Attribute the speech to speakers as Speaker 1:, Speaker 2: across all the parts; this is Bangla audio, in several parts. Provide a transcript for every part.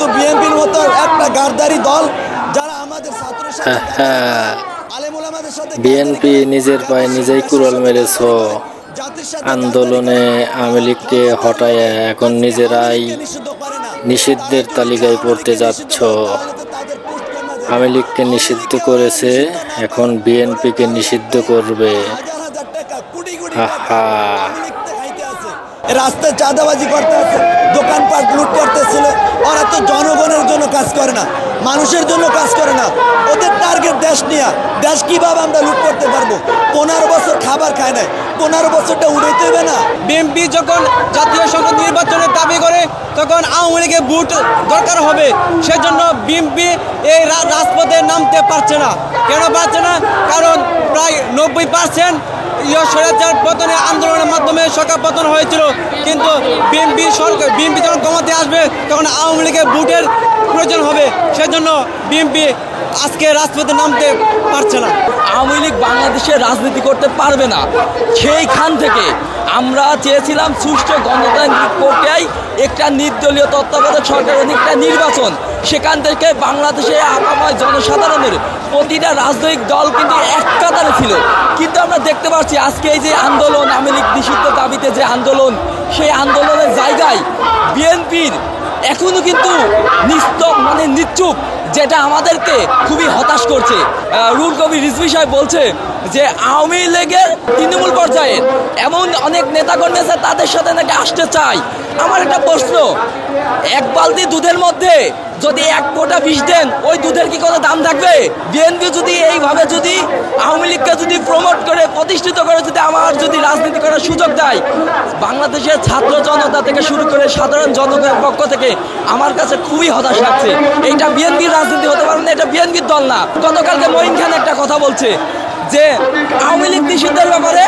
Speaker 1: কিন্তু বিএনপির মতো একটা গারদারি দল যারা আমাদের ছাত্রের সাথে আলেমুল আমাদের সাথে
Speaker 2: বিএনপি নিজের পায়ে নিজেই কুড়াল মেরেছ। আন্দোলনে আওয়ামী লীগকে হটায় এখন নিজেরাই নিষিদ্ধের তালিকায় পড়তে যাচ্ছ। আওয়ামী লীগকে নিষিদ্ধ করেছে, এখন বিএনপিকে নিষিদ্ধ করবে।
Speaker 1: রাস্তায় চাঁদাবাজি করতে আছে, দোকানপাট লুট করতেছিল। ওরা তো জনগণের জন্য কাজ করে না, মানুষের জন্য কাজ করে না। ওদের টার্গেট দেশ নিয়ে, দেশ কিভাবে আমরা লুট করতে পারবো? 15 বছর খাবার খায় নাই, 15 বছরটা উড়াইতে হবে না?
Speaker 3: বিএনপি যখন জাতীয় সংসদ নির্বাচনের দাবি করে তখন আওয়ামী লীগের ভোট দরকার হবে, সেজন্য বিএনপি এই রাজপথে নামতে পারছে না। কেন পারছে না? কারণ প্রায় 90% স্বৈরাচার পতনের আন্দোলনের মাধ্যমে সরকার পতন হয়েছিল, কিন্তু বিএনপি যখন ক্ষমতায় আসবে তখন আওয়ামী লীগের ভোটের প্রয়োজন হবে, সেজন্য বিএনপি আজকে রাজপথে নামতে পারছে না।
Speaker 4: আওয়ামী লীগ বাংলাদেশে রাজনীতি করতে পারবে না। সেইখান থেকে আমরা চেয়েছিলাম সুষ্ঠু গণতান্ত্রিক প্রক্রিয়ায় একটা নির্দলীয় তত্ত্বাবধায়ক সরকারের একটা নির্বাচন। সেখান থেকে বাংলাদেশে আপাময় জনসাধারণের প্রতিটা রাজনৈতিক দল কিন্তু এক কাতারে ছিল। কিন্তু আমরা দেখতে পাচ্ছি আজকে এই যে আন্দোলন, আওয়ামী লীগ নিষিদ্ধ দাবিতে যে আন্দোলন, সেই আন্দোলনের জায়গায় বিএনপির এখনো কিন্তু নিশ্চুপ, যেটা আমাদেরকে খুবই হতাশ করছে। রুহুল কবির রিজভী সাহেব বলছে যে আওয়ামী লীগের তৃণমূল পর্যায়ে এমন অনেক নেতাকর্মী আছে তাদের সাথে নাকি আসতে চায়। আমার একটা প্রশ্ন, এক বালতি দুধের মধ্যে যদি 1 ফোঁটা বিষ দেন, ওই দুধের কি কোনো দাম থাকবে? বিএনপি যদি এইভাবে যদি আওয়ামী লীগকে যদি প্রমোট করে প্রতিষ্ঠিত করে যদি যদি রাজনীতি করার সুযোগ দেয়, বাংলাদেশের ছাত্র জনতা থেকে শুরু করে সাধারণ জনগণের পক্ষ থেকে আমার কাছে খুবই হতাশ লাগছে। এইটা বিএনপির রাজনীতি হতে পারে না, এটা বিএনপির দল না। গতকালকে মঈন খান একটা কথা বলছে যে আওয়ামী লীগ নিষিদ্ধের ব্যাপারে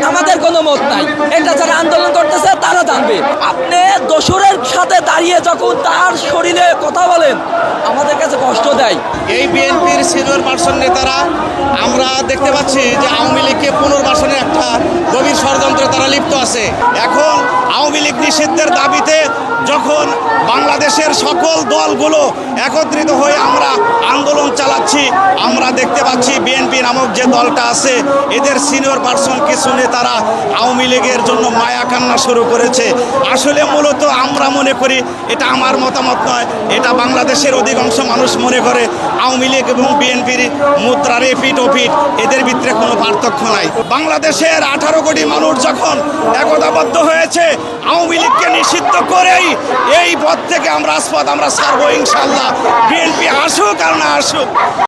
Speaker 4: আমাদের কোনো মত নাই, এটা যারা আন্দোলন করতেছে তারা জানবে। আপনি দোসরের সাথে দাঁড়িয়ে যখন তার শরীরে কথা বলেন, আমাদের কাছে কষ্ট দেয়।
Speaker 5: এই বিএনপির সিনিয়র পার্সন নেতারা আমরা দেখতে পাচ্ছি যে আওয়ামী লীগকে পুনর্বাসনের একটা গভীর ষড়যন্ত্রে তারা লিপ্ত আছে। এখন আওয়ামী লীগ নিষিদ্ধের দাবিতে যখন বাংলাদেশের সকল দলগুলো একত্রিত হয়ে আমরা আন্দোলন চালাচ্ছি, আমরা দেখতে পাচ্ছি বিএনপি নামক যে দলটা আছে, এদের সিনিয়র পার্সন কিছু নেতারা আওয়ামী লীগের জন্য মায়া কান্না শুরু করেছে। আসলে মূলত আমরা মনে করি, এটা আমার মতামত নয়, এটা বাংলাদেশের অধিকাংশ মানুষ মনে করে আওয়ামী লীগ এবং বিএনপির মুদ্রার এপিঠ ওপিঠ, এদের ভিতরে কোনো পার্থক্য নাই। বাংলাদেশের 18 কোটি মানুষ যখন একতাবদ্ধ হয়েছে, আওয়ামী লীগকে নিষিদ্ধ করেই এই পথ থেকে আমরা রাজপথ আমরা ছাড়বো ইনশাল্লাহ। বিএনপি আসুক আর না আসুক।